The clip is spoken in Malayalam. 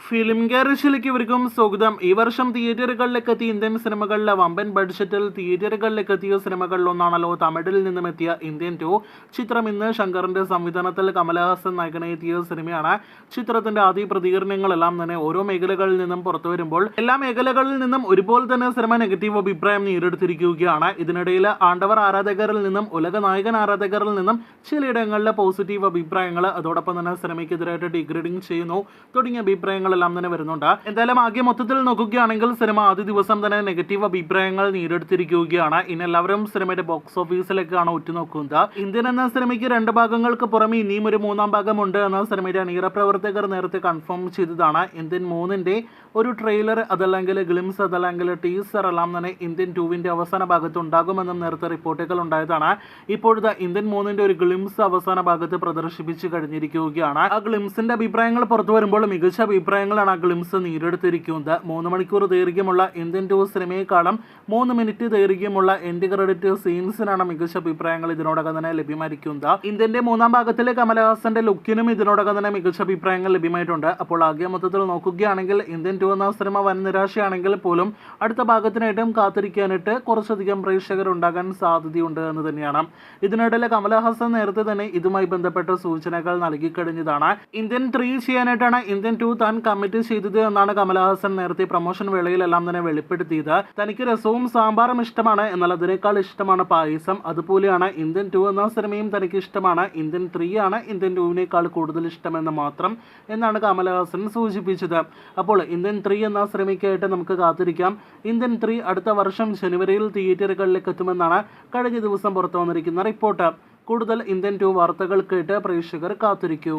ഫിലിം ഗാരേജിലേക്ക് ഇവർക്കും സ്വാഗതം. ഈ വർഷം തിയേറ്ററുകളിലേക്ക് എത്തിയ ഇന്ത്യൻ സിനിമകളിലെ വമ്പൻ ബഡ്ജറ്റിൽ തിയേറ്ററുകളിലേക്ക് എത്തിയ സിനിമകളിലൊന്നാണല്ലോ തമിഴിൽ നിന്നും എത്തിയ ഇന്ത്യൻ 2 ചിത്രം. ഇന്ന് ശങ്കറിന്റെ സംവിധാനത്തിൽ കമലഹാസൻ നായകനെ എത്തിയ സിനിമയാണ്. ചിത്രത്തിന്റെ ആദ്യ പ്രതികരണങ്ങളെല്ലാം തന്നെ ഓരോ മേഖലകളിൽ നിന്നും പുറത്തു വരുമ്പോൾ എല്ലാ മേഖലകളിൽ നിന്നും ഒരുപോലെ തന്നെ സിനിമ നെഗറ്റീവ് അഭിപ്രായം നേരിടുത്തിരിക്കുകയാണ്. ഇതിനിടയിൽ ആണ്ടവർ ആരാധകരിൽ നിന്നും ഉലക നായകൻ ആരാധകരിൽ നിന്നും ചിലയിടങ്ങളിലെ പോസിറ്റീവ് അഭിപ്രായങ്ങൾ, അതോടൊപ്പം തന്നെ സിനിമയ്ക്കെതിരായിട്ട് ഡിഗ്രേഡിംഗ് ചെയ്യുന്നു തുടങ്ങിയ അഭിപ്രായങ്ങൾ എല്ലാം തന്നെ വരുന്നുണ്ട്. എന്തായാലും ആകെ മൊത്തത്തിൽ നോക്കുകയാണെങ്കിൽ സിനിമ ആദ്യ ദിവസം തന്നെ നെഗറ്റീവ് അഭിപ്രായങ്ങൾ നേരിടുത്തിരിക്കുകയാണ്. ഇനി എല്ലാവരും സിനിമയുടെ ബോക്സ് ഓഫീസിലേക്കാണ് ഉറ്റുനോക്കുന്നത്. ഇന്ത്യൻ എന്ന സിനിമയ്ക്ക് 2 ഭാഗങ്ങൾക്ക് പുറമെ ഇനിയും ഒരു 3-ാം ഭാഗമുണ്ട് എന്ന സിനിമയുടെ അണിയറ പ്രവർത്തകർ നേരത്തെ കൺഫേം ചെയ്തതാണ്. ഇന്ത്യൻ 3ന്റെ ഒരു ട്രെയിലർ, അതല്ലെങ്കിൽ ഗ്ലിംസ്, അതല്ലെങ്കിൽ ടീസർ എല്ലാം തന്നെ ഇന്ത്യൻ 2വിന്റെ അവസാന ഭാഗത്ത് ഉണ്ടാകുമെന്നും നേരത്തെ റിപ്പോർട്ടുകൾ ഉണ്ടായതാണ്. ഇപ്പോഴത്തെ ഇന്ത്യൻ 3ന്റെ ഒരു ഗ്ലിംസ് അവസാന ഭാഗത്ത് പ്രദർശിപ്പിച്ചു കഴിഞ്ഞിരിക്കുകയാണ്. ആ ഗ്ലിംസിന്റെ അഭിപ്രായങ്ങൾ പുറത്തു വരുമ്പോൾ മികച്ച അഭിപ്രായങ്ങളാണ് ആ ഗ്ലിംസ് നേരിടുത്തിരിക്കുന്നത്. 3 മണിക്കൂർ ദൈർഘ്യമുള്ള ഇന്ത്യൻ 2 സിനിമയെക്കാളും 3 മിനിറ്റ് ദൈർഘ്യമുള്ള എൻഡ് ക്രെഡിറ്റ് സീൻസിനാണ് മികച്ച അഭിപ്രായങ്ങൾ ഇതിനോടകം തന്നെ ലഭ്യമായിരിക്കുന്നത്. ഇന്ത്യന്റെ 3-ാം ഭാഗത്തിലെ കമലഹാസന്റെ ലുക്കിനും ഇതിനോടകം തന്നെ മികച്ച അഭിപ്രായങ്ങൾ ലഭ്യമായിട്ടുണ്ട്. അപ്പോൾ ആകെ മൊത്തത്തിൽ നോക്കുകയാണെങ്കിൽ ഇന്ത്യൻ 2 എന്ന സിനിമ വൻ നിരാശയാണെങ്കിൽ പോലും അടുത്ത ഭാഗത്തിനായിട്ടും കാത്തിരിക്കാനായിട്ട് കുറച്ചധികം പ്രേക്ഷകർ ഉണ്ടാകാൻ സാധ്യതയുണ്ട് എന്ന് തന്നെയാണ്. ഇതിനിടയിൽ കമലഹാസൻ നേരത്തെ തന്നെ ഇതുമായി ബന്ധപ്പെട്ട സൂചനകൾ നൽകി കഴിഞ്ഞതാണ്. ഇന്ത്യൻ 3 ചെയ്യാനായിട്ടാണ് ഇന്ത്യൻ 2 താൻ കമ്മിറ്റ് ചെയ്തത് എന്നാണ് കമലഹാസൻ നേരത്തെ പ്രൊമോഷൻ വേളയിലെല്ലാം തന്നെ വെളിപ്പെടുത്തിയത്. തനിക്ക് രസവും സാമ്പാറും ഇഷ്ടമാണ്, എന്നാൽ അതിനേക്കാൾ ഇഷ്ടമാണ് പായസം. അതുപോലെയാണ് ഇന്ത്യൻ 2 എന്ന സിനിമയും തനിക്ക് ഇഷ്ടമാണ്. ഇന്ത്യൻ 3 ആണ് ഇന്ത്യൻ 2വിനേക്കാൾ കൂടുതൽ ഇഷ്ടമെന്ന് മാത്രം എന്നാണ് കമലഹാസൻ സൂചിപ്പിച്ചത്. അപ്പോൾ ഇന്ത്യൻ 3 എന്ന സിനിമയ്ക്കായിട്ട് നമുക്ക് കാത്തിരിക്കാം. ഇന്ത്യൻ 3 അടുത്ത വർഷം ജനുവരിയിൽ തിയേറ്ററുകളിലേക്ക് എത്തുമെന്നാണ് കഴിഞ്ഞ ദിവസം പുറത്തു വന്നിരിക്കുന്ന റിപ്പോർട്ട്. കൂടുതൽ ഇന്ത്യൻ 2 വാർത്തകൾ കേട്ട് പ്രേക്ഷകർ കാത്തിരിക്കൂ.